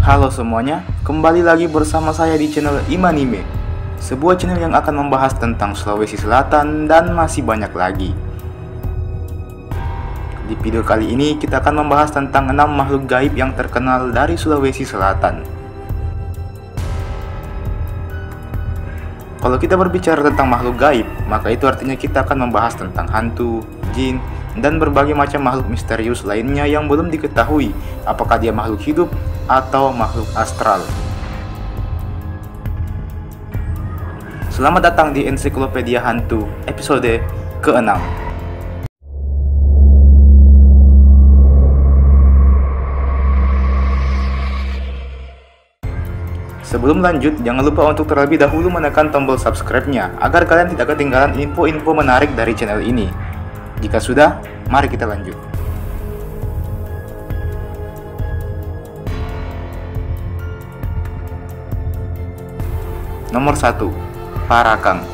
Halo semuanya, kembali lagi bersama saya di channel Imanime, sebuah channel yang akan membahas tentang Sulawesi Selatan dan masih banyak lagi. Di video kali ini kita akan membahas tentang 6 makhluk gaib yang terkenal dari Sulawesi Selatan. Kalau kita berbicara tentang makhluk gaib, maka itu artinya kita akan membahas tentang hantu, jin, dan berbagai macam makhluk misterius lainnya yang belum diketahui apakah dia makhluk hidup atau makhluk astral. Selamat datang di Ensiklopedia Hantu episode ke-6. Sebelum lanjut, jangan lupa untuk terlebih dahulu menekan tombol subscribe-nya agar kalian tidak ketinggalan info-info menarik dari channel ini. Jika sudah, mari kita lanjut. Nomor 1. Parakang.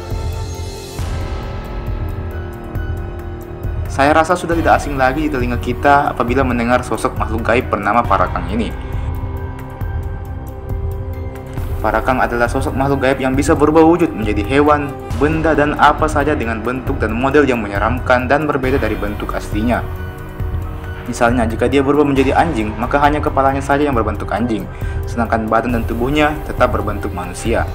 Saya rasa sudah tidak asing lagi di telinga kita apabila mendengar sosok makhluk gaib bernama Parakang ini. Parakang adalah sosok makhluk gaib yang bisa berubah wujud menjadi hewan, benda, dan apa saja dengan bentuk dan model yang menyeramkan dan berbeda dari bentuk aslinya. Misalnya, jika dia berubah menjadi anjing, maka hanya kepalanya saja yang berbentuk anjing, sedangkan badan dan tubuhnya tetap berbentuk manusia.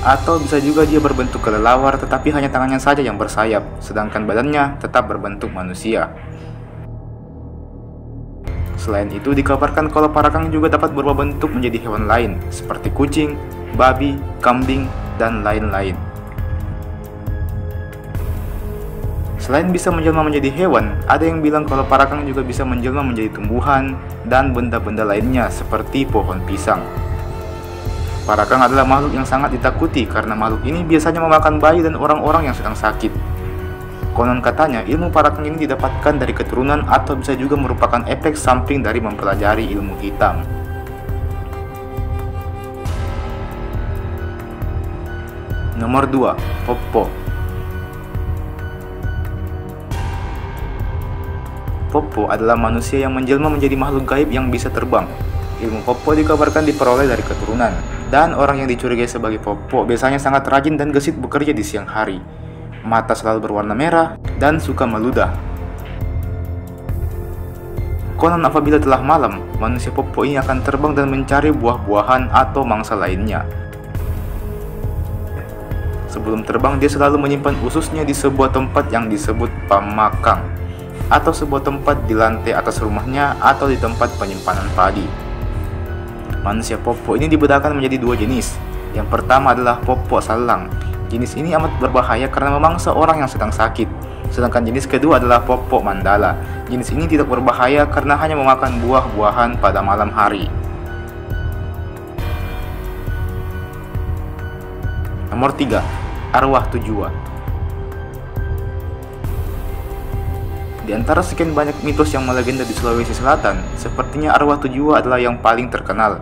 Atau bisa juga dia berbentuk kelelawar tetapi hanya tangannya saja yang bersayap, sedangkan badannya tetap berbentuk manusia. Selain itu, dikabarkan kalau Parakang juga dapat berubah bentuk menjadi hewan lain, seperti kucing, babi, kambing, dan lain-lain. Selain bisa menjelma menjadi hewan, ada yang bilang kalau Parakang juga bisa menjelma menjadi tumbuhan dan benda-benda lainnya seperti pohon pisang. Parakang adalah makhluk yang sangat ditakuti karena makhluk ini biasanya memakan bayi dan orang-orang yang sedang sakit. Konon katanya, ilmu Parakang ini didapatkan dari keturunan atau bisa juga merupakan efek samping dari mempelajari ilmu hitam. Nomor 2. Poppo. Poppo adalah manusia yang menjelma menjadi makhluk gaib yang bisa terbang. Ilmu Poppo dikabarkan diperoleh dari keturunan, dan orang yang dicurigai sebagai Poppo biasanya sangat rajin dan gesit bekerja di siang hari. Mata selalu berwarna merah dan suka meludah. Konon apabila telah malam, manusia Poppo ini akan terbang dan mencari buah-buahan atau mangsa lainnya. Sebelum terbang, dia selalu menyimpan ususnya di sebuah tempat yang disebut pamakang, atau sebuah tempat di lantai atas rumahnya atau di tempat penyimpanan padi. Manusia Poppo ini dibedakan menjadi dua jenis. Yang pertama adalah Poppo salang. Jenis ini amat berbahaya karena memangsa orang yang sedang sakit. Sedangkan jenis kedua adalah Poppo mandala. Jenis ini tidak berbahaya karena hanya memakan buah-buahan pada malam hari. Nomor 3. Arwah Tujua. Di antara sekian banyak mitos yang melegenda di Sulawesi Selatan, sepertinya arwah Tujua adalah yang paling terkenal.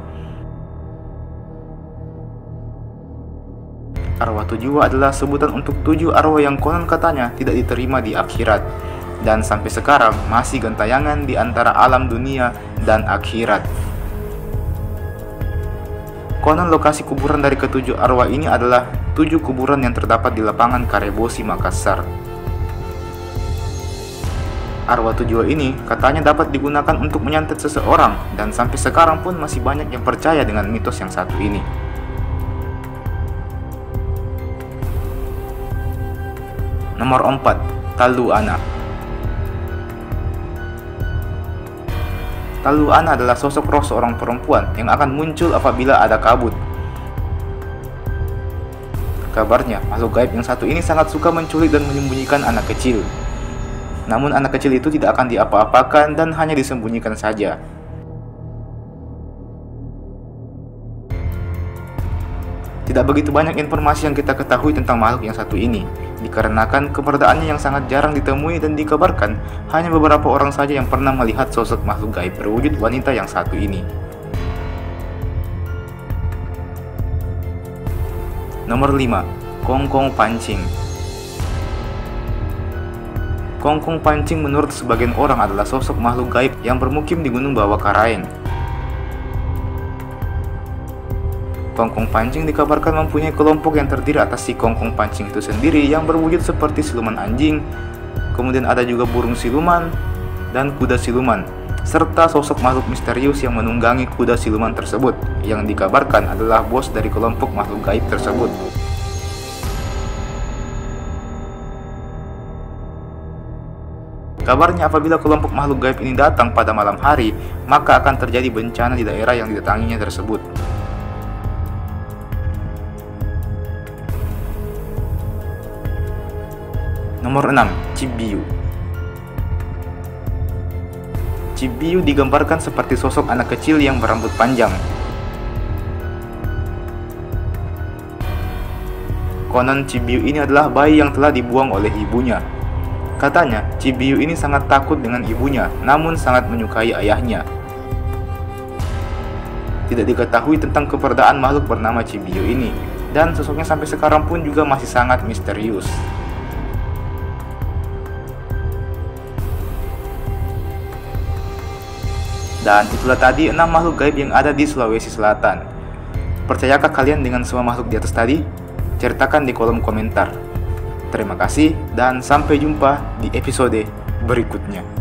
Arwah Tujua adalah sebutan untuk 7 arwah yang konon katanya tidak diterima di akhirat, dan sampai sekarang masih gentayangan di antara alam dunia dan akhirat. Konon lokasi kuburan dari ke-7 arwah ini adalah 7 kuburan yang terdapat di lapangan Karebosi, Makassar. Arwah Tujua ini katanya dapat digunakan untuk menyantet seseorang, dan sampai sekarang pun masih banyak yang percaya dengan mitos yang satu ini. Nomor 4. Talu Ana. Talu Ana adalah sosok roh seorang perempuan yang akan muncul apabila ada kabut. Kabarnya, makhluk gaib yang satu ini sangat suka menculik dan menyembunyikan anak kecil. Namun anak kecil itu tidak akan diapa-apakan dan hanya disembunyikan saja. Tidak begitu banyak informasi yang kita ketahui tentang makhluk yang satu ini, dikarenakan keberadaannya yang sangat jarang ditemui dan dikabarkan hanya beberapa orang saja yang pernah melihat sosok makhluk gaib berwujud wanita yang satu ini. Nomor 5. Kongkong Pancing. Kongkong Pancing menurut sebagian orang adalah sosok makhluk gaib yang bermukim di Gunung Bawah Karaeng. Kongkong pancing dikabarkan mempunyai kelompok yang terdiri atas si kongkong pancing itu sendiri yang berwujud seperti siluman anjing, kemudian ada juga burung siluman dan kuda siluman, serta sosok makhluk misterius yang menunggangi kuda siluman tersebut, yang dikabarkan adalah bos dari kelompok makhluk gaib tersebut. Kabarnya apabila kelompok makhluk gaib ini datang pada malam hari, maka akan terjadi bencana di daerah yang didatanginya tersebut. Nomor 6. Cibiu. Cibiu digambarkan seperti sosok anak kecil yang berambut panjang. Konon Cibiu ini adalah bayi yang telah dibuang oleh ibunya. Katanya, Cibiu ini sangat takut dengan ibunya, namun sangat menyukai ayahnya. Tidak diketahui tentang keberadaan makhluk bernama Cibiu ini, dan sosoknya sampai sekarang pun juga masih sangat misterius. Dan itulah tadi 6 makhluk gaib yang ada di Sulawesi Selatan. Percayakah kalian dengan semua makhluk di atas tadi? Ceritakan di kolom komentar. Terima kasih dan sampai jumpa di episode berikutnya.